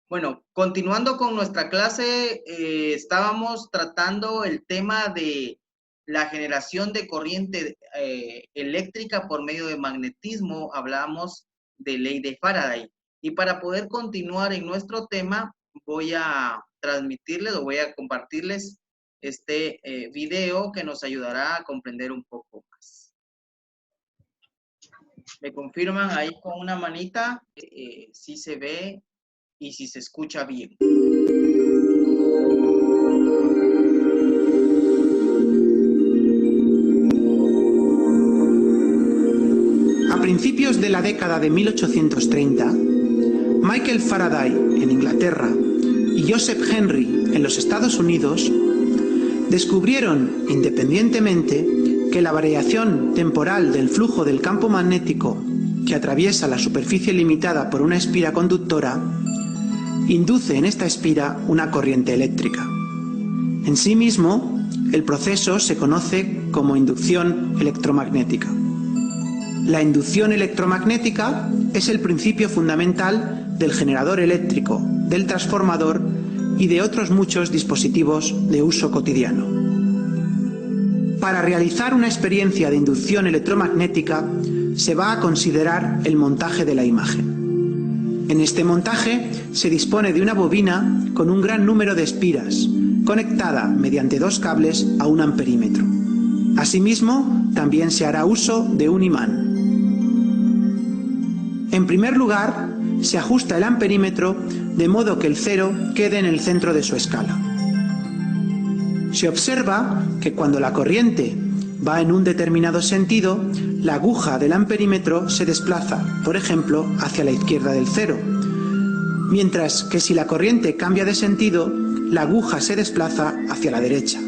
Bueno, continuando con nuestra clase, estábamos tratando el tema de la generación de corriente eléctrica por medio de magnetismo. Hablamos de ley de Faraday. Y para poder continuar en nuestro tema, voy a transmitirles o voy a compartirles este video que nos ayudará a comprender un poco más. Me confirman ahí con una manita si se ve y si se escucha bien. A principios de la década de 1830, Michael Faraday en Inglaterra y Joseph Henry en los Estados Unidos descubrieron independientemente que la variación temporal del flujo del campo magnético que atraviesa la superficie limitada por una espira conductora induce en esta espira una corriente eléctrica. En sí mismo, el proceso se conoce como inducción electromagnética. La inducción electromagnética es el principio fundamental del generador eléctrico, del transformador y de otros muchos dispositivos de uso cotidiano. Para realizar una experiencia de inducción electromagnética se va a considerar el montaje de la imagen. En este montaje se dispone de una bobina con un gran número de espiras, conectada mediante dos cables a un amperímetro. Asimismo, también se hará uso de un imán. En primer lugar, se ajusta el amperímetro de modo que el cero quede en el centro de su escala. Se observa que cuando la corriente va en un determinado sentido, la aguja del amperímetro se desplaza, por ejemplo, hacia la izquierda del cero, mientras que si la corriente cambia de sentido, la aguja se desplaza hacia la derecha.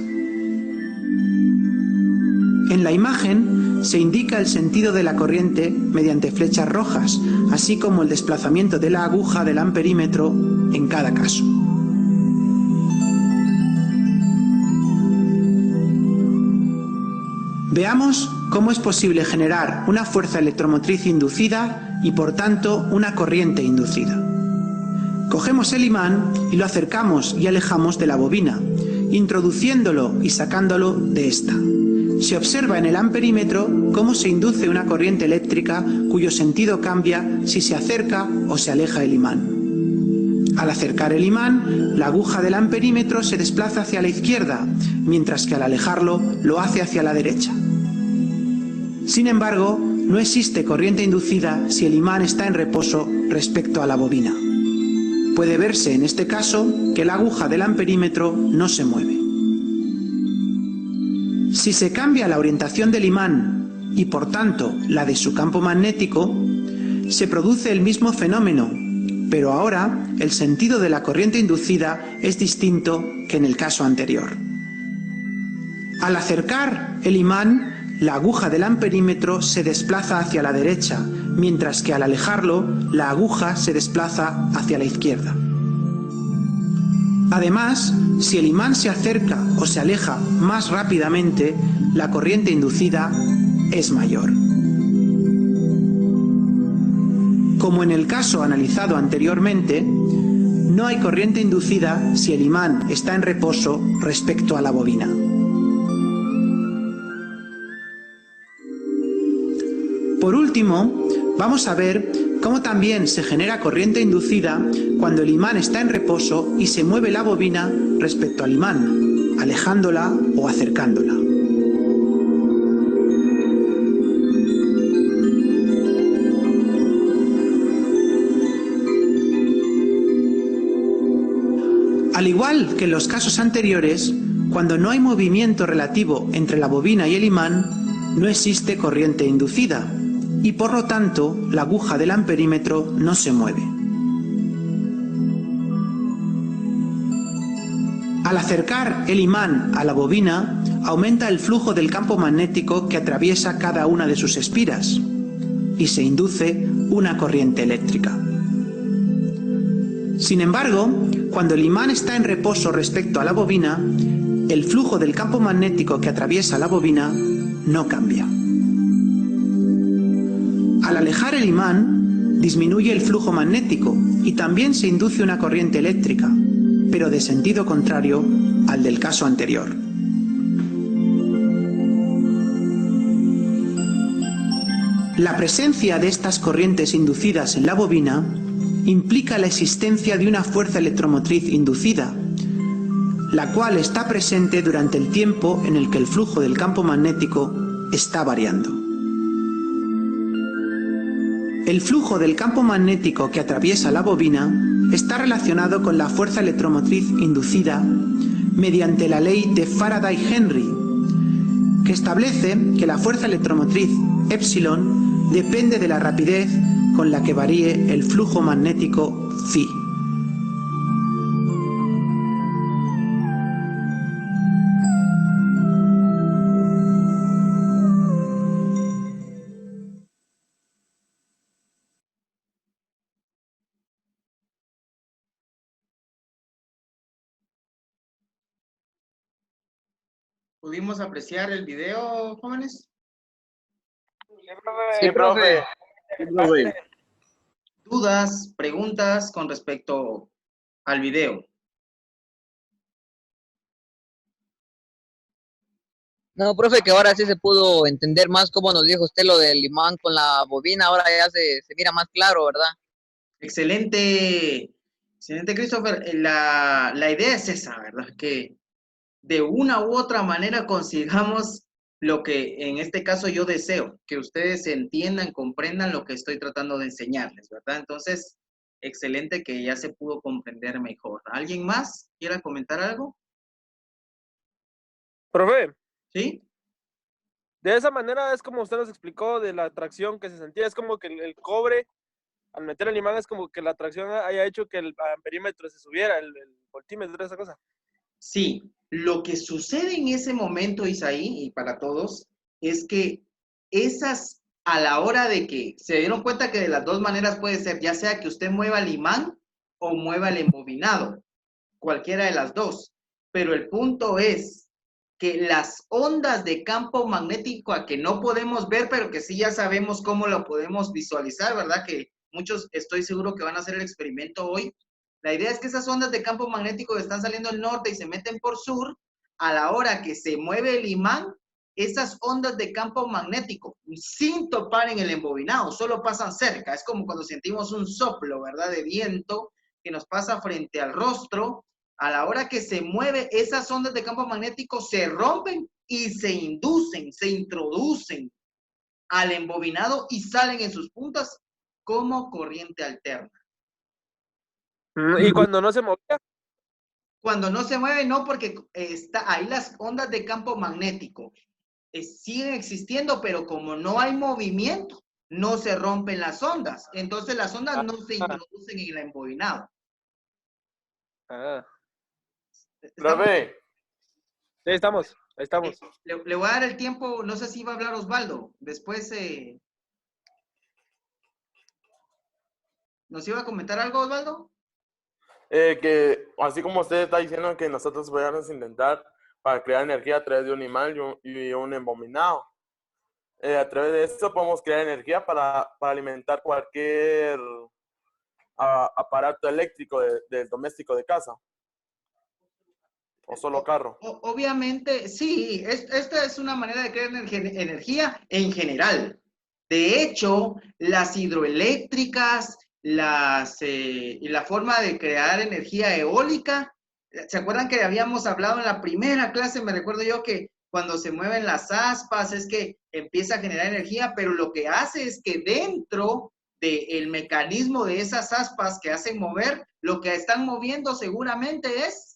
En la imagen se indica el sentido de la corriente mediante flechas rojas, así como el desplazamiento de la aguja del amperímetro en cada caso. Veamos cómo es posible generar una fuerza electromotriz inducida y, por tanto, una corriente inducida. Cogemos el imán y lo acercamos y alejamos de la bobina, introduciéndolo y sacándolo de esta. Se observa en el amperímetro cómo se induce una corriente eléctrica cuyo sentido cambia si se acerca o se aleja el imán. Al acercar el imán, la aguja del amperímetro se desplaza hacia la izquierda, mientras que al alejarlo lo hace hacia la derecha. Sin embargo, no existe corriente inducida si el imán está en reposo respecto a la bobina. Puede verse en este caso que la aguja del amperímetro no se mueve. Si se cambia la orientación del imán y por tanto la de su campo magnético, se produce el mismo fenómeno, pero ahora el sentido de la corriente inducida es distinto que en el caso anterior. Al acercar el imán, la aguja del amperímetro se desplaza hacia la derecha, mientras que al alejarlo, la aguja se desplaza hacia la izquierda. Además, si el imán se acerca o se aleja más rápidamente, la corriente inducida es mayor. Como en el caso analizado anteriormente, no hay corriente inducida si el imán está en reposo respecto a la bobina. Por último, vamos a ver cómo también se genera corriente inducida cuando el imán está en reposo y se mueve la bobina respecto al imán, alejándola o acercándola. Al igual que en los casos anteriores, cuando no hay movimiento relativo entre la bobina y el imán, no existe corriente inducida y por lo tanto la aguja del amperímetro no se mueve. Al acercar el imán a la bobina, aumenta el flujo del campo magnético que atraviesa cada una de sus espiras y se induce una corriente eléctrica. Sin embargo, cuando el imán está en reposo respecto a la bobina, el flujo del campo magnético que atraviesa la bobina no cambia. Al alejar el imán, disminuye el flujo magnético y también se induce una corriente eléctrica, pero de sentido contrario al del caso anterior. La presencia de estas corrientes inducidas en la bobina implica la existencia de una fuerza electromotriz inducida, la cual está presente durante el tiempo en el que el flujo del campo magnético está variando. El flujo del campo magnético que atraviesa la bobina está relacionado con la fuerza electromotriz inducida mediante la ley de Faraday-Henry, que establece que la fuerza electromotriz epsilon depende de la rapidez con la que varíe el flujo magnético phi. ¿Pudimos apreciar el video, jóvenes? Sí, profe. Sí, profe. ¿Dudas, preguntas con respecto al video? No, profe, que ahora sí se pudo entender más cómo nos dijo usted lo del imán con la bobina, ahora ya se mira más claro, ¿verdad? Excelente, excelente, Christopher. La idea es esa, ¿verdad? Que de una u otra manera consigamos lo que en este caso yo deseo, que ustedes entiendan, comprendan lo que estoy tratando de enseñarles, ¿verdad? Entonces, excelente que ya se pudo comprender mejor. ¿Alguien más quiera comentar algo? Profe, ¿Sí? de esa manera es como usted nos explicó de la atracción que se sentía, es como que el cobre, al meter el imán, es como que la atracción haya hecho que el amperímetro se subiera, el voltímetro, esa cosa. Sí, lo que sucede en ese momento, Isaí, y para todos, es que esas, a la hora de que se dieron cuenta que de las dos maneras puede ser, ya sea que usted mueva el imán o mueva el embobinado, cualquiera de las dos, pero el punto es que las ondas de campo magnético a que no podemos ver, pero que sí ya sabemos cómo lo podemos visualizar, ¿verdad? Que muchos estoy seguro que van a hacer el experimento hoy. La idea es que esas ondas de campo magnético que están saliendo del norte y se meten por sur, a la hora que se mueve el imán, esas ondas de campo magnético, sin topar en el embobinado, solo pasan cerca. Es como cuando sentimos un soplo, ¿verdad? De viento que nos pasa frente al rostro. A la hora que se mueve, esas ondas de campo magnético se rompen y se inducen, se introducen al embobinado y salen en sus puntas como corriente alterna. Y cuando no se movía. Cuando no se mueve, no, porque está ahí las ondas de campo magnético siguen existiendo, pero como no hay movimiento, no se rompen las ondas. Entonces las ondas no se introducen en el embobinado. Profe. Sí, estamos, ahí estamos. Le voy a dar el tiempo, no sé si va a hablar Osvaldo, después ¿nos iba a comentar algo, Osvaldo? Que así como usted está diciendo que nosotros podemos intentar para crear energía a través de un imán y un embobinado. A través de esto podemos crear energía para alimentar cualquier aparato eléctrico del doméstico de casa. O solo carro. Obviamente, sí, esta es una manera de crear energía en general. De hecho, las hidroeléctricas, y la forma de crear energía eólica, ¿se acuerdan que habíamos hablado en la primera clase? Me recuerdo yo que cuando se mueven las aspas es que empieza a generar energía, pero lo que hace es que dentro del mecanismo de esas aspas que hacen mover, lo que están moviendo seguramente es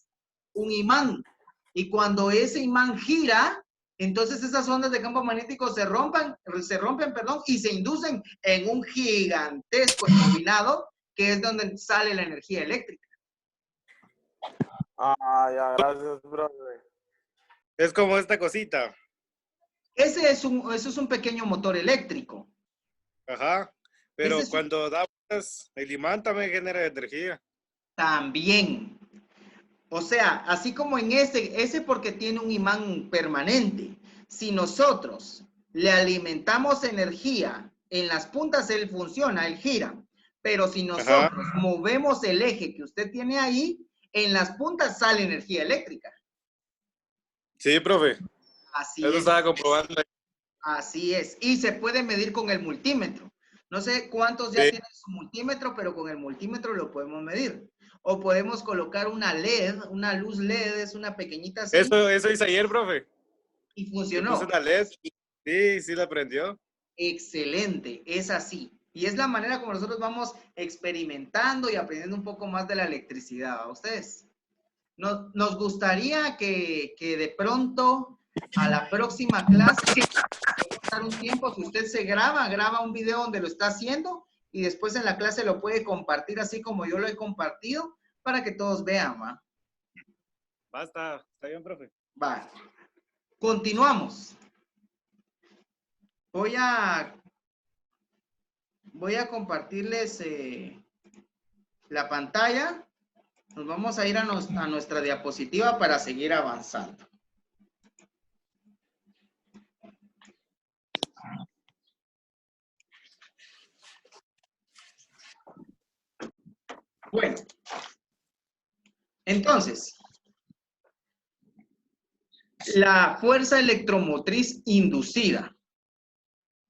un imán. Y cuando ese imán gira, entonces esas ondas de campo magnético se rompen, y se inducen en un gigantesco embobinado, que es donde sale la energía eléctrica. Ah, ya, gracias, brother. Es como esta cosita. Eso es un pequeño motor eléctrico. Ajá. Pero cuando da vueltas, el imán también genera energía. También. O sea, así como en ese porque tiene un imán permanente. Si nosotros le alimentamos energía en las puntas, él funciona, él gira. Pero si nosotros movemos el eje que usted tiene ahí, en las puntas sale energía eléctrica. Sí, profe. Así Eso es. estaba comprobando. Así es. Y se puede medir con el multímetro. No sé cuántos ya tienen su multímetro, pero con el multímetro lo podemos medir. O podemos colocar una LED, una luz LED, es una pequeñita así. Eso hice ayer, profe. Y Le funcionó. puse una LED. Sí, sí la prendió. Excelente, es así. Y es la manera como nosotros vamos experimentando y aprendiendo un poco más de la electricidad. ¿A ustedes? Nos gustaría que de pronto a la próxima clase dar un tiempo, si usted se graba un video donde lo está haciendo y después en la clase lo puede compartir así como yo lo he compartido para que todos vean, ¿va? Basta, está bien, profe. Va. Continuamos. Voy a compartirles la pantalla. Nos vamos a ir a nuestra diapositiva para seguir avanzando. Bueno, entonces, la fuerza electromotriz inducida.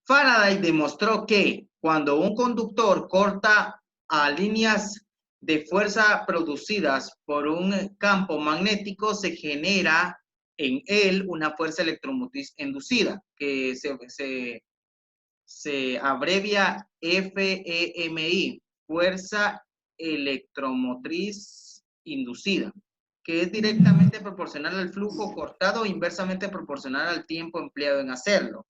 Faraday demostró que cuando un conductor corta a líneas de fuerza producidas por un campo magnético, se genera en él una fuerza electromotriz inducida, que se abrevia FEMI, fuerza electromotriz inducida, que es directamente proporcional al flujo cortado e inversamente proporcional al tiempo empleado en hacerlo.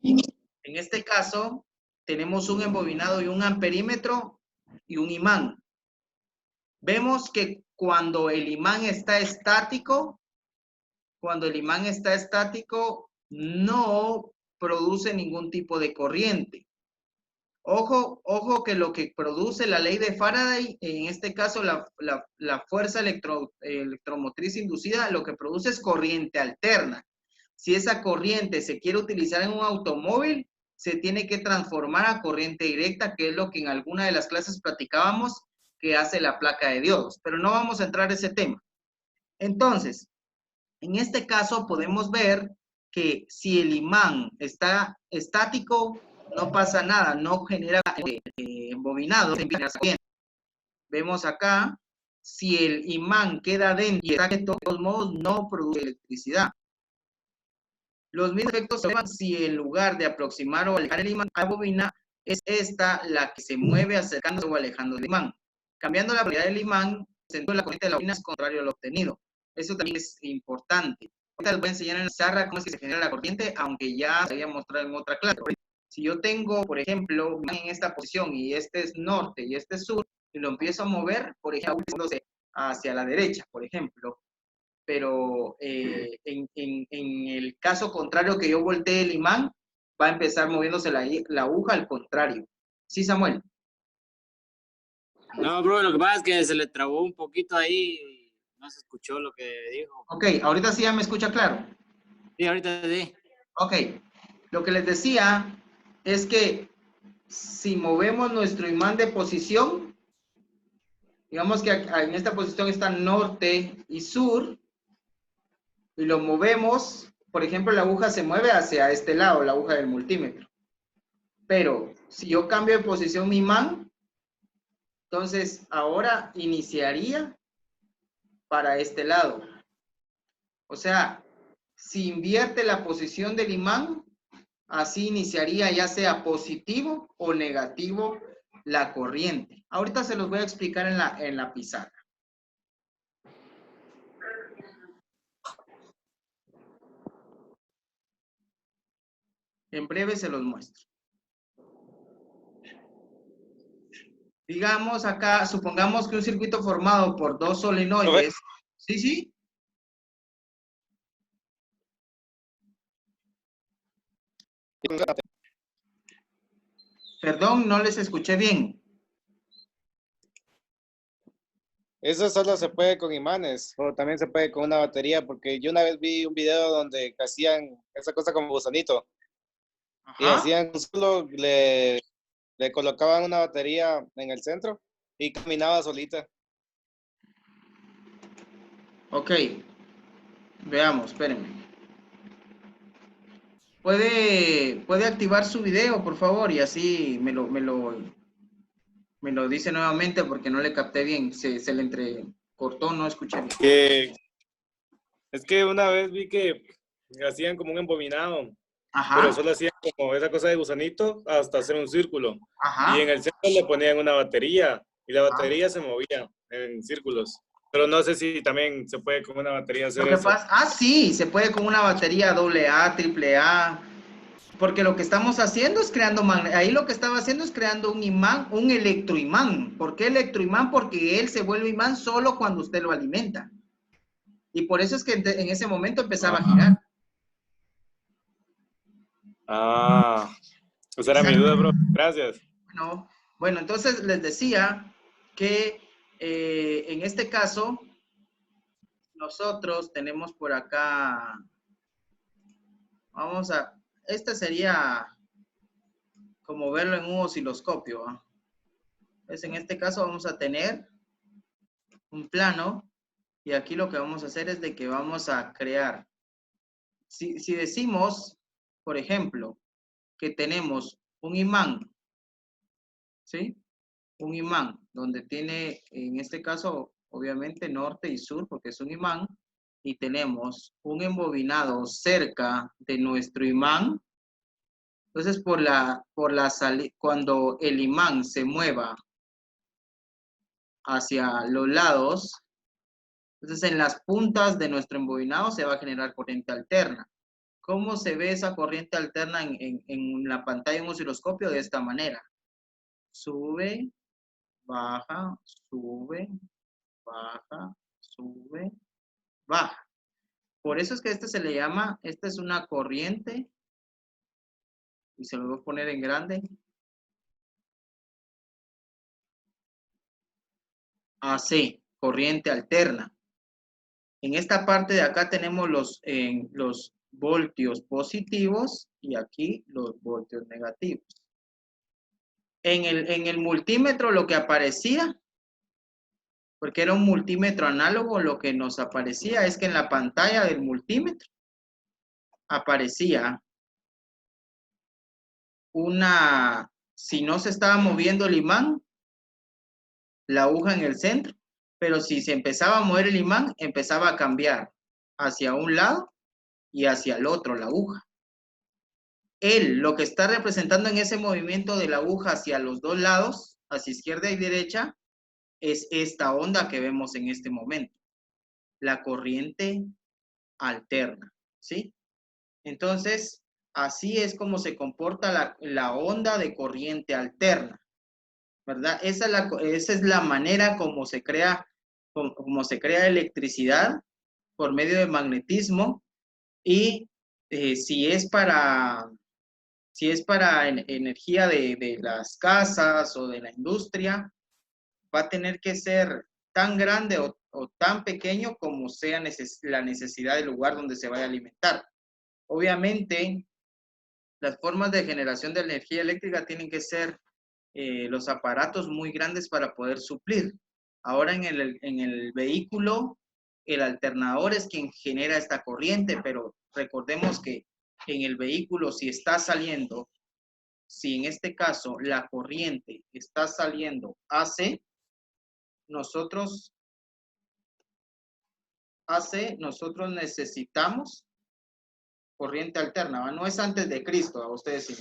En este caso, tenemos un embobinado y un amperímetro y un imán. Vemos que cuando el imán está estático, no produce ningún tipo de corriente. Ojo que lo que produce la ley de Faraday, en este caso la fuerza electromotriz inducida, lo que produce es corriente alterna. Si esa corriente se quiere utilizar en un automóvil, se tiene que transformar a corriente directa, que es lo que en alguna de las clases platicábamos que hace la placa de diodos, pero no vamos a entrar a ese tema. Entonces, en este caso podemos ver que si el imán está estático, no pasa nada, no genera embobinado. Vemos acá, si el imán queda dentro y está de todos modos, no produce electricidad. Los mismos efectos se observan si en lugar de aproximar o alejar el imán a la bobina, es esta la que se mueve acercándose o alejando el imán. Cambiando la propiedad del imán, el sentido de la corriente de la bobina es contrario al obtenido. Eso también es importante. Ahorita les voy a enseñar en la pizarra cómo es que se genera la corriente, aunque ya se había mostrado en otra clase. Si yo tengo, por ejemplo, en esta posición y este es norte y este es sur, y lo empiezo a mover, por ejemplo, hacia la derecha, por ejemplo, pero en el caso contrario que yo voltee el imán, va a empezar moviéndose la aguja al contrario. ¿Sí, Samuel? No, bro, lo que pasa es que se le trabó un poquito ahí y no se escuchó lo que dijo. Ok, ahorita sí ya me escucha claro. Sí, ahorita sí. Ok, lo que les decía es que si movemos nuestro imán de posición, digamos que en esta posición está norte y sur, y lo movemos, por ejemplo, la aguja se mueve hacia este lado, la aguja del multímetro. Pero si yo cambio de posición mi imán, entonces ahora iniciaría para este lado. O sea, si invierte la posición del imán, así iniciaría ya sea positivo o negativo la corriente. Ahorita se los voy a explicar en la pizarra. En breve se los muestro. Digamos acá, supongamos que un circuito formado por dos solenoides. ¿Sí, sí? Perdón, no les escuché bien. Eso solo se puede con imanes, o también se puede con una batería, porque yo una vez vi un video donde hacían esa cosa como gusanito. Ajá. Y hacían solo, le Le colocaban una batería en el centro y caminaba solita. Ok, veamos, espérenme. ¿Puede activar su video, por favor? Y así me lo dice nuevamente porque no le capté bien. Se le entrecortó, no escuché bien. Es que una vez vi que hacían como un embobinado, Ajá, pero solo hacían como esa cosa de gusanito hasta hacer un círculo. Y en ajá. el centro le ponían una batería y la batería se movía en círculos. Pero no sé si también se puede con una batería hacer Lo que eso. pasa, sí, se puede con una batería AA, AAA, porque lo que estamos haciendo es ahí lo que estaba haciendo es creando un imán, un electroimán. ¿Por qué electroimán? Porque él se vuelve imán solo cuando usted lo alimenta. Y por eso es que en ese momento empezaba a girar. Esa era mi Exacto. duda, bro. Gracias. Bueno, entonces les decía que en este caso nosotros tenemos por acá, este sería como verlo en un osciloscopio, ¿ah? Pues en este caso vamos a tener un plano y aquí lo que vamos a hacer es de que vamos a crear. Si decimos, por ejemplo, que tenemos un imán, ¿sí? Un imán donde tiene, en este caso, obviamente norte y sur porque es un imán, y tenemos un embobinado cerca de nuestro imán. Entonces, cuando el imán se mueva hacia los lados, entonces en las puntas de nuestro embobinado se va a generar corriente alterna. ¿Cómo se ve esa corriente alterna en la pantalla de un osciloscopio? De esta manera. Sube, baja, sube, baja, sube, baja. Por eso es que este se le llama, esta es una corriente, y se lo voy a poner en grande, AC, corriente alterna. En esta parte de acá tenemos los voltios positivos y aquí los voltios negativos. En el multímetro lo que aparecía, porque era un multímetro análogo, lo que nos aparecía es que en la pantalla del multímetro aparecía si no se estaba moviendo el imán, la aguja en el centro, pero si se empezaba a mover el imán, empezaba a cambiar hacia un lado y hacia el otro la aguja. Lo que está representando en ese movimiento de la aguja hacia los dos lados, hacia izquierda y derecha, es esta onda que vemos en este momento, la corriente alterna, ¿sí? Entonces, así es como se comporta la onda de corriente alterna, ¿verdad? Esa es la manera como se crea electricidad por medio de magnetismo, y si es para energía de las casas o de la industria, va a tener que ser tan grande o tan pequeño como sea la necesidad del lugar donde se vaya a alimentar. Obviamente, las formas de generación de energía eléctrica tienen que ser los aparatos muy grandes para poder suplir. Ahora en el vehículo, el alternador es quien genera esta corriente, pero recordemos que en el vehículo, si en este caso la corriente está saliendo AC, nosotros necesitamos corriente alterna, ¿va? No es antes de Cristo, a ustedes sí,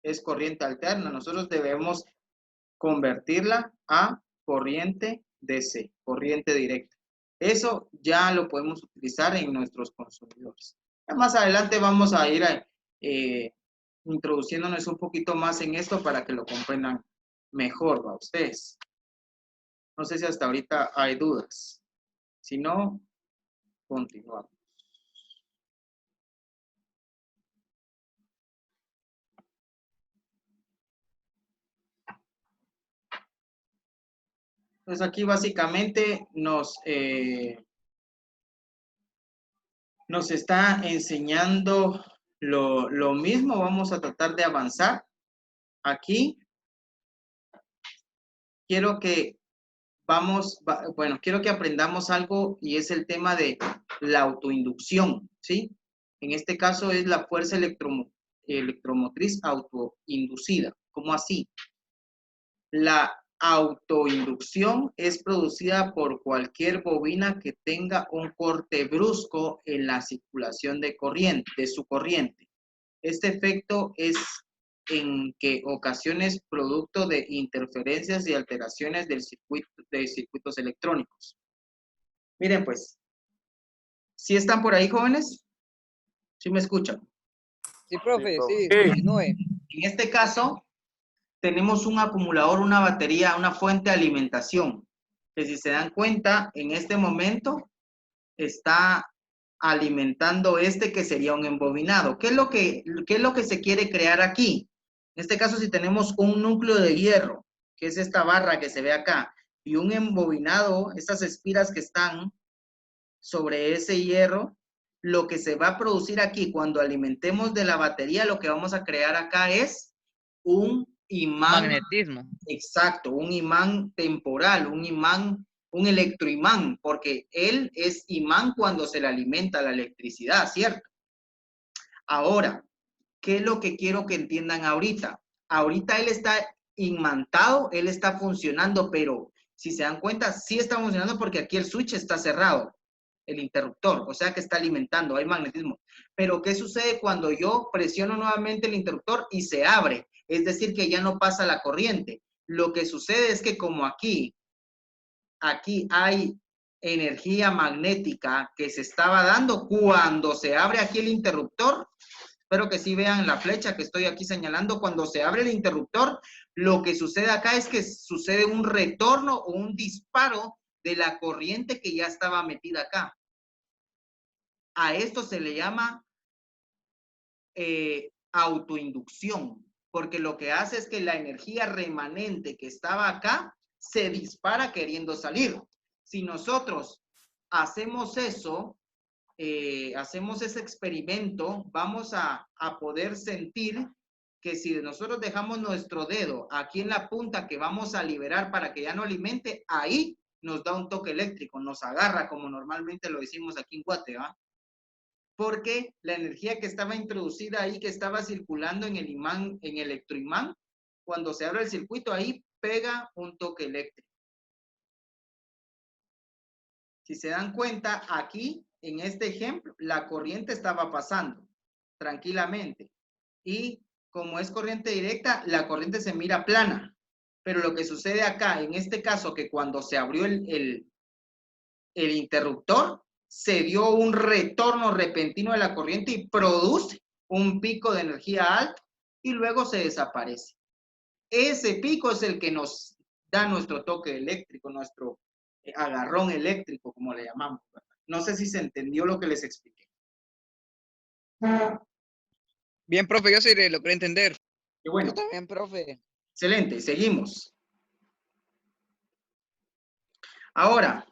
es corriente alterna. Nosotros debemos convertirla a corriente DC, corriente directa. Eso ya lo podemos utilizar en nuestros consumidores. Ya más adelante vamos a ir introduciéndonos un poquito más en esto para que lo comprendan mejor, ¿va? Ustedes. No sé si hasta ahorita hay dudas. Si no, continuamos. Entonces aquí básicamente nos está enseñando lo mismo. Vamos a tratar de avanzar aquí quiero que quiero que aprendamos algo y es el tema de la autoinducción, ¿sí? En este caso es la fuerza electromotriz autoinducida. ¿Cómo así? La autoinducción es producida por cualquier bobina que tenga un corte brusco en la circulación de su corriente. Este efecto es en que ocasiones producto de interferencias y alteraciones de circuitos electrónicos. Miren pues, ¿sí están por ahí, jóvenes? ¿Sí me escuchan? Sí, profe, sí, Sí. continúe. En este caso, tenemos un acumulador, una batería, una fuente de alimentación, que si se dan cuenta, en este momento está alimentando que sería un embobinado. ¿Qué es lo que se quiere crear aquí? En este caso, si tenemos un núcleo de hierro, que es esta barra que se ve acá, y un embobinado, estas espiras que están sobre ese hierro, lo que se va a producir aquí cuando alimentemos de la batería, lo que vamos a crear acá es un imán. Magnetismo. Exacto, un imán temporal, un electroimán, porque él es imán cuando se le alimenta la electricidad, ¿cierto? Ahora, ¿qué es lo que quiero que entiendan ahorita? Ahorita él está imantado, él está funcionando, pero si se dan cuenta, sí está funcionando porque aquí el switch está cerrado, el interruptor, o sea que está alimentando, hay magnetismo. Pero ¿qué sucede cuando yo presiono nuevamente el interruptor y se abre? Es decir, que ya no pasa la corriente. Lo que sucede es que como aquí hay energía magnética que se estaba dando cuando se abre aquí el interruptor. Espero que sí vean la flecha que estoy aquí señalando. Cuando se abre el interruptor, lo que sucede acá es que sucede un retorno o un disparo de la corriente que ya estaba metida acá. A esto se le llama autoinducción, porque lo que hace es que la energía remanente que estaba acá se dispara queriendo salir. Si nosotros hacemos eso, hacemos ese experimento, vamos a poder sentir que si nosotros dejamos nuestro dedo aquí en la punta que vamos a liberar para que ya no alimente, ahí nos da un toque eléctrico, nos agarra como normalmente lo decimos aquí en Guate, ¿va? Porque la energía que estaba introducida ahí, que estaba circulando en el imán, en el electroimán, cuando se abre el circuito, ahí pega un toque eléctrico. Si se dan cuenta, aquí, en este ejemplo, la corriente estaba pasando tranquilamente. Y como es corriente directa, la corriente se mira plana. Pero lo que sucede acá, en este caso, que cuando se abrió el interruptor, se dio un retorno repentino de la corriente y produce un pico de energía alta y luego se desaparece. Ese pico es el que nos da nuestro toque eléctrico, nuestro agarrón eléctrico, como le llamamos. No sé si se entendió lo que les expliqué. Bien, profe, yo sí lo logré entender. Qué bueno. Yo también, profe. Excelente, seguimos. Ahora,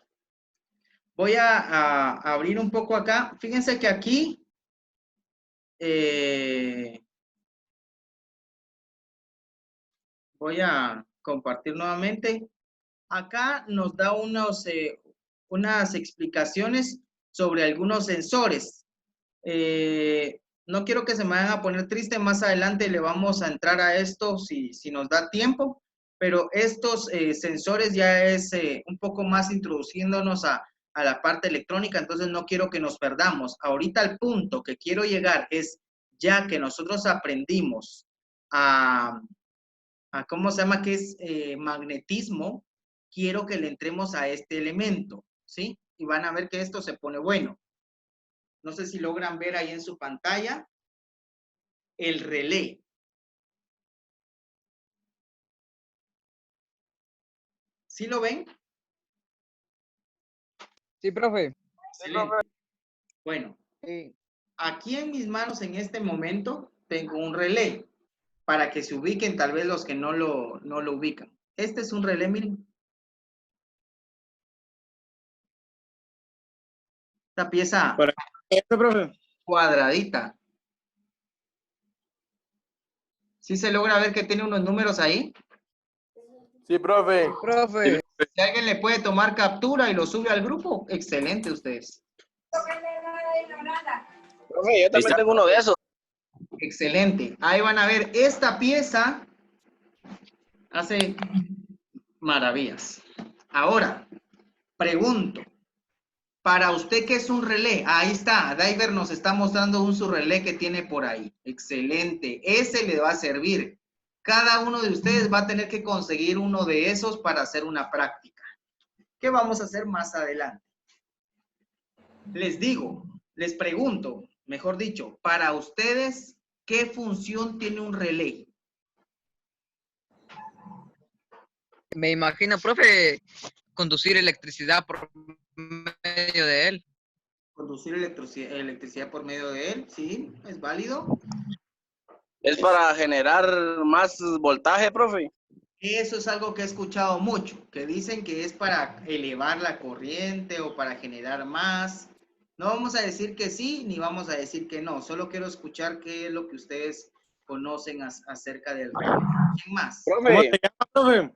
voy a abrir un poco acá. Fíjense que aquí voy a compartir nuevamente. Acá nos da unas explicaciones sobre algunos sensores. No quiero que se me vayan a poner triste, más adelante le vamos a entrar a esto si nos da tiempo, pero estos sensores ya es un poco más introduciéndonos a la parte electrónica, entonces no quiero que nos perdamos. Ahorita el punto que quiero llegar es, ya que nosotros aprendimos a ¿cómo se llama? Que es magnetismo, quiero que le entremos a este elemento, ¿sí? Y van a ver que esto se pone bueno. No sé si logran ver ahí en su pantalla el relé. ¿Sí lo ven? Sí, profe. Excelente. Bueno, Sí. aquí en mis manos en este momento tengo un relé para que se ubiquen tal vez los que no lo ubican. Este es un relé, miren. Esta pieza cuadradita. ¿Sí se logra ver que tiene unos números ahí? Sí, profe. Profe, Si alguien le puede tomar captura y lo sube al grupo, excelente ustedes. Profe, yo también tengo uno de esos. Excelente. Ahí van a ver, esta pieza hace maravillas. Ahora, pregunto, para usted, ¿qué es un relé? Ahí está, Diver nos está mostrando un subrelé que tiene por ahí. Excelente. Ese le va a servir. Cada uno de ustedes va a tener que conseguir uno de esos para hacer una práctica. ¿Qué vamos a hacer más adelante? Les digo, les pregunto, mejor dicho, para ustedes, ¿qué función tiene un relé? me imagino, profe, conducir electricidad por medio de él. Conducir electricidad por medio de él, ¿sí? ¿Es válido? Es para generar más voltaje, profe. Eso es algo que he escuchado mucho, que dicen que es para elevar la corriente o para generar más. No vamos a decir que sí, ni vamos a decir que no. Solo quiero escuchar qué es lo que ustedes conocen acerca del relé. ¿Quién más? ¿Cómo Profe, te llamas, profe?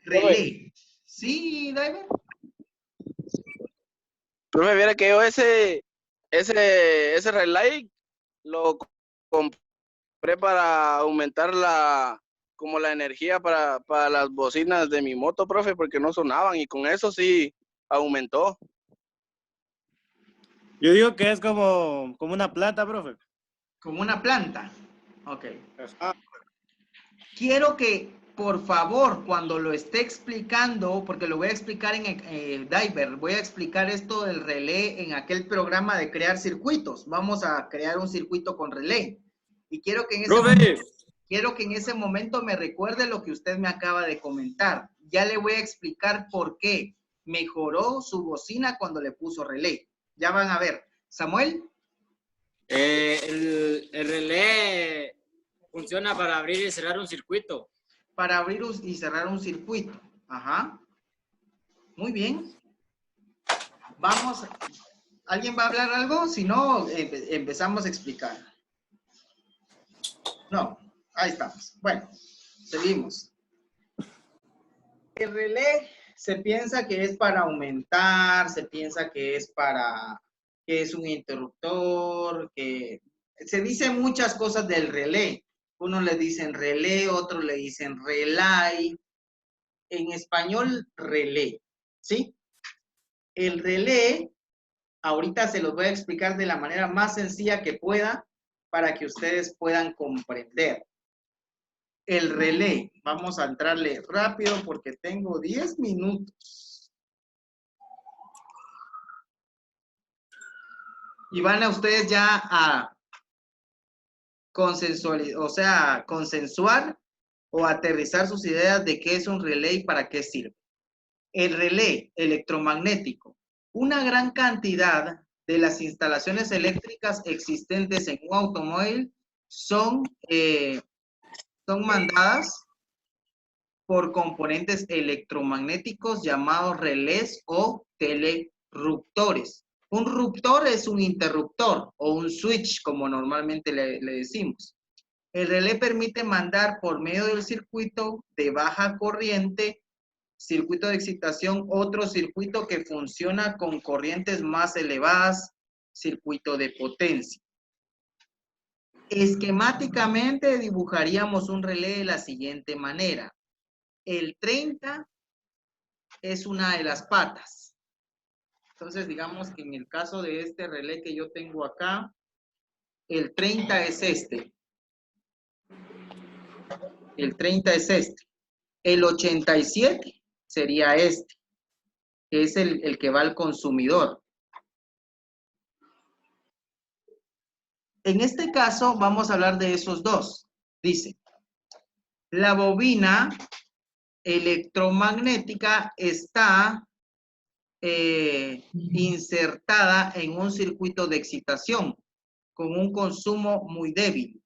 Relé. ¿Sí, Diver? profe, viera que yo ese relay lo compré para aumentar como la energía para las bocinas de mi moto, profe, porque no sonaban y con eso sí aumentó. Yo digo que es como una planta, profe. Como una planta. Ok. Ajá. Quiero que, por favor, cuando lo esté explicando, porque lo voy a explicar en Diver, voy a explicar esto del relé en aquel programa de crear circuitos. Vamos a crear un circuito con relé. Y quiero que en ese momento me recuerde lo que usted me acaba de comentar. Ya le voy a explicar por qué mejoró su bocina cuando le puso relé. Ya van a ver. Samuel. El relé funciona para abrir y cerrar un circuito. Para abrir y cerrar un circuito. Ajá. Muy bien. Vamos. ¿Alguien va a hablar algo? Si no, empezamos a explicar. No, ahí estamos. Bueno, seguimos. El relé se piensa que es para aumentar, se piensa que es que es un interruptor, que se dicen muchas cosas del relé. Unos le dicen relé, otros le dicen relay. En español, relé, ¿sí? El relé, ahorita se los voy a explicar de la manera más sencilla que pueda para que ustedes puedan comprender. El relé, vamos a entrarle rápido porque tengo 10 minutos. Y van a ustedes ya a consensuar o aterrizar sus ideas de qué es un relé y para qué sirve. El relé electromagnético. Una gran cantidad de las instalaciones eléctricas existentes en un automóvil son mandadas por componentes electromagnéticos llamados relés o telerruptores. Un ruptor es un interruptor o un switch, como normalmente le decimos. El relé permite mandar por medio del circuito de baja corriente, circuito de excitación, otro circuito que funciona con corrientes más elevadas, circuito de potencia. Esquemáticamente dibujaríamos un relé de la siguiente manera. El 30 es una de las patas. Entonces, digamos que en el caso de este relé que yo tengo acá, el 30 es este. El 30 es este. El 87 sería este, que es el que va al consumidor. En este caso, vamos a hablar de esos dos. Dice, la bobina electromagnética está insertada en un circuito de excitación con un consumo muy débil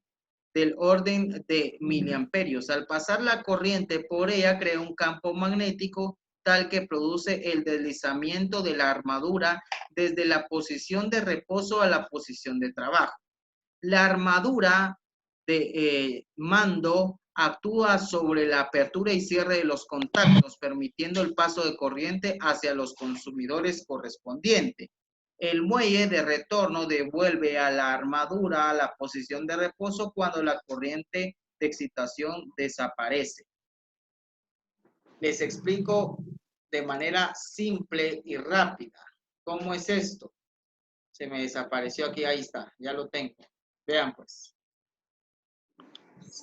del orden de miliamperios. Al pasar la corriente por ella, crea un campo magnético tal que produce el deslizamiento de la armadura desde la posición de reposo a la posición de trabajo. La armadura de mando actúa sobre la apertura y cierre de los contactos, permitiendo el paso de corriente hacia los consumidores correspondientes. El muelle de retorno devuelve a la armadura a la posición de reposo cuando la corriente de excitación desaparece. Les explico de manera simple y rápida. ¿Cómo es esto? Se me desapareció aquí, ahí está, ya lo tengo. Vean pues.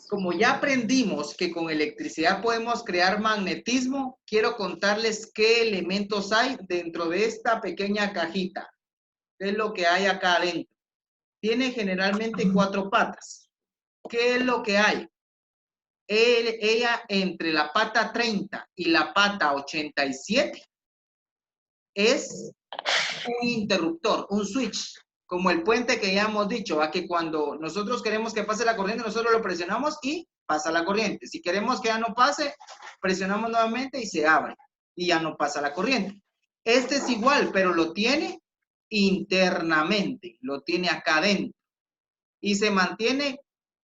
Como ya aprendimos que con electricidad podemos crear magnetismo, quiero contarles qué elementos hay dentro de esta pequeña cajita. ¿Qué es lo que hay acá adentro? Tiene generalmente 4 patas. ¿Qué es lo que hay? Ella entre la pata 30 y la pata 87 es un interruptor, un switch, como el puente que ya hemos dicho, a que cuando nosotros queremos que pase la corriente, nosotros lo presionamos y pasa la corriente. Si queremos que ya no pase, presionamos nuevamente y se abre y ya no pasa la corriente. Este es igual, pero lo tiene internamente, lo tiene acá adentro y se mantiene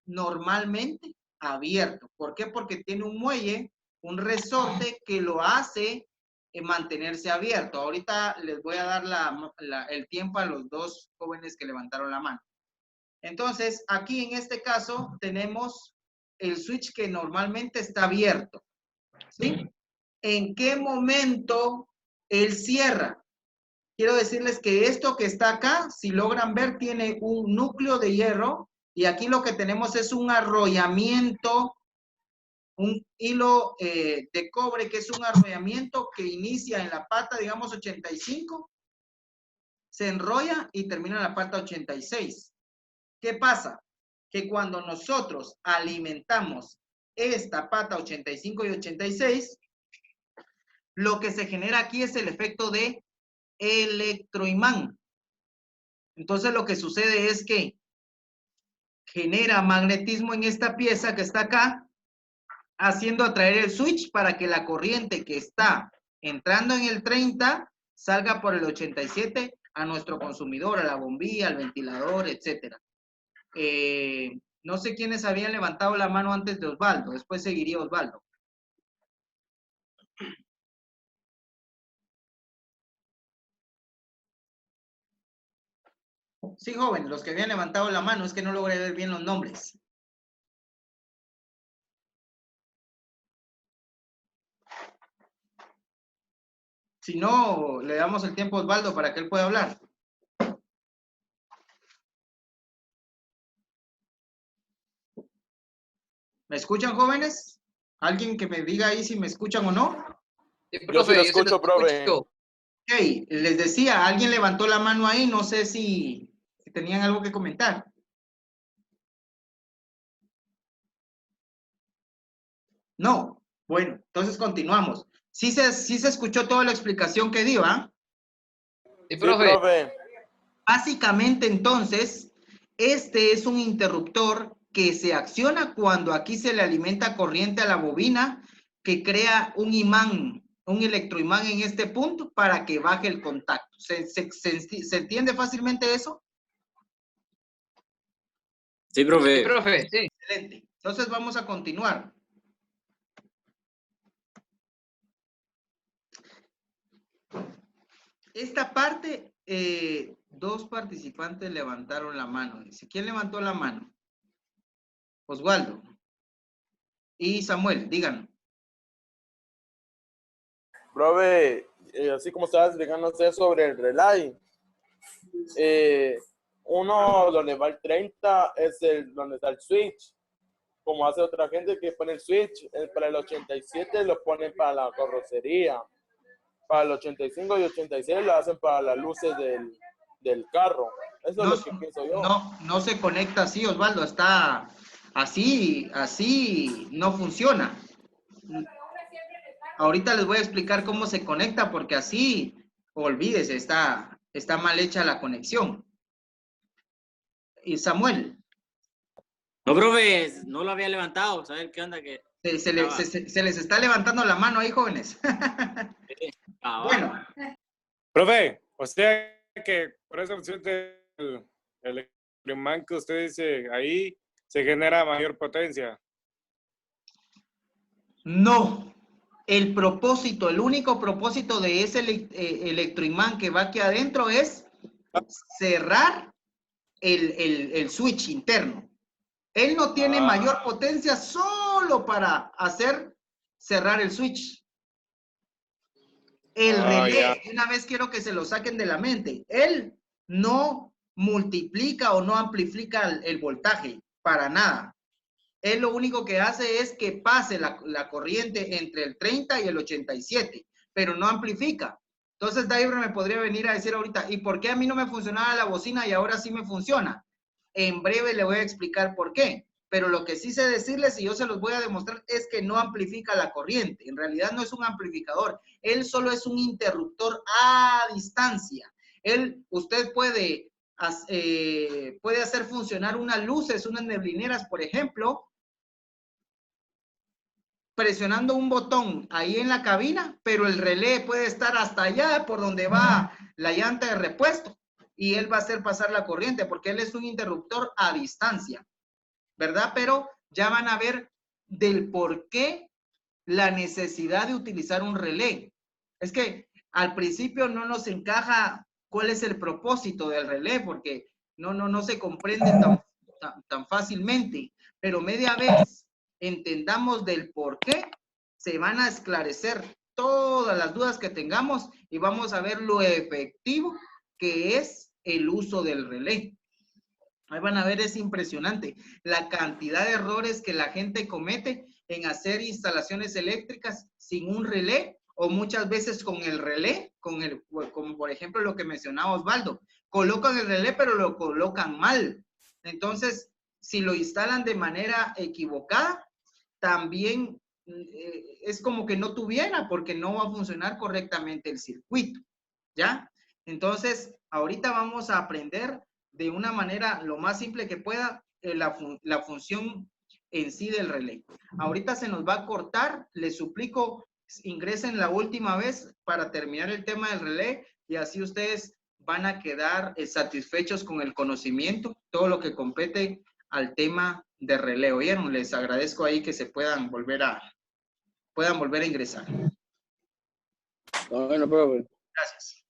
normalmente abierto. ¿Por qué? Porque tiene un muelle, un resorte que lo hace mantenerse abierto. Ahorita les voy a dar el tiempo a los 2 jóvenes que levantaron la mano. Entonces, aquí en este caso tenemos el switch que normalmente está abierto. ¿Sí? ¿En qué momento él cierra? Quiero decirles que esto que está acá, si logran ver, tiene un núcleo de hierro y aquí lo que tenemos es un arrollamiento, un hilo de cobre que es un arrollamiento que inicia en la pata, digamos, 85, se enrolla y termina en la pata 86. ¿Qué pasa? Que cuando nosotros alimentamos esta pata 85 y 86, lo que se genera aquí es el efecto de electroimán. Entonces lo que sucede es que genera magnetismo en esta pieza que está acá, haciendo atraer el switch para que la corriente que está entrando en el 30 salga por el 87 a nuestro consumidor, a la bombilla, al ventilador, etc. No sé quiénes habían levantado la mano antes de Osvaldo, después seguiría Osvaldo. Sí, joven, los que habían levantado la mano, es que no logré ver bien los nombres. Si no, le damos el tiempo a Osvaldo para que él pueda hablar. ¿Me escuchan, jóvenes? ¿Alguien que me diga ahí si me escuchan o no? Sí, Yo profe, sí lo yo escucho, profe. escucho. Ok, les decía, alguien levantó la mano ahí, no sé si tenían algo que comentar. No, bueno, entonces continuamos. Sí se escuchó toda la explicación que dio, ¿ah? Sí, Sí, profe. profe. Básicamente, entonces, este es un interruptor que se acciona cuando aquí se le alimenta corriente a la bobina que crea un imán, un electroimán en este punto para que baje el contacto. ¿Se entiende fácilmente eso? Sí, Sí, profe. profe, sí. Excelente. Entonces vamos a continuar. Esta parte, 2 participantes levantaron la mano. Dice, ¿quién levantó la mano? Osvaldo. Y Samuel, díganme. Profe, así como estaba explicando usted sobre el relay, uno donde va el 30 es donde está el switch, como hace otra gente que pone el switch, para el 87 lo ponen para la carrocería, para el 85 y 86 lo hacen para las luces del carro. Eso es lo que pienso yo. No se conecta así, Osvaldo, está así no funciona. Ahorita les voy a explicar cómo se conecta porque así, olvídese, está mal hecha la conexión. Y Samuel, No, profe, no lo había levantado. ¿Sabes qué onda? Que se les está levantando la mano ahí, jóvenes. Bueno, Profe, o sea que por esa función el imán que usted dice ahí se genera mayor potencia. No. El propósito, el único propósito de ese electroimán que va aquí adentro es cerrar el switch interno. Él no tiene mayor potencia solo para hacer cerrar el switch. El relé, una vez quiero que se lo saquen de la mente, él no multiplica o no amplifica el voltaje para nada. Él lo único que hace es que pase la corriente entre el 30 y el 87, pero no amplifica. Entonces, Daiver me podría venir a decir ahorita, ¿y por qué a mí no me funcionaba la bocina y ahora sí me funciona? En breve le voy a explicar por qué. Pero lo que sí sé decirles, y yo se los voy a demostrar, es que no amplifica la corriente. En realidad no es un amplificador. Él solo es un interruptor a distancia. Usted puede hacer funcionar unas luces, unas neblineras, por ejemplo, presionando un botón ahí en la cabina, pero el relé puede estar hasta allá por donde va la llanta de repuesto y él va a hacer pasar la corriente porque él es un interruptor a distancia, ¿verdad? Pero ya van a ver del por qué la necesidad de utilizar un relé. Es que al principio no nos encaja cuál es el propósito del relé porque no se comprende tan fácilmente, pero media vez entendamos del por qué, se van a esclarecer todas las dudas que tengamos y vamos a ver lo efectivo que es el uso del relé. Ahí van a ver, es impresionante la cantidad de errores que la gente comete en hacer instalaciones eléctricas sin un relé o muchas veces con el relé, como por ejemplo lo que mencionaba Osvaldo. Colocan el relé pero lo colocan mal. Entonces, si lo instalan de manera equivocada, también es como que no tuviera porque no va a funcionar correctamente el circuito, ¿ya? Entonces, ahorita vamos a aprender de una manera lo más simple que pueda la función en sí del relé. Ahorita se nos va a cortar, les suplico ingresen la última vez para terminar el tema del relé y así ustedes van a quedar satisfechos con el conocimiento, todo lo que compete al tema de relé. ¿Oyeron? Les agradezco ahí que se puedan volver a ingresar. Bueno, profe. Gracias.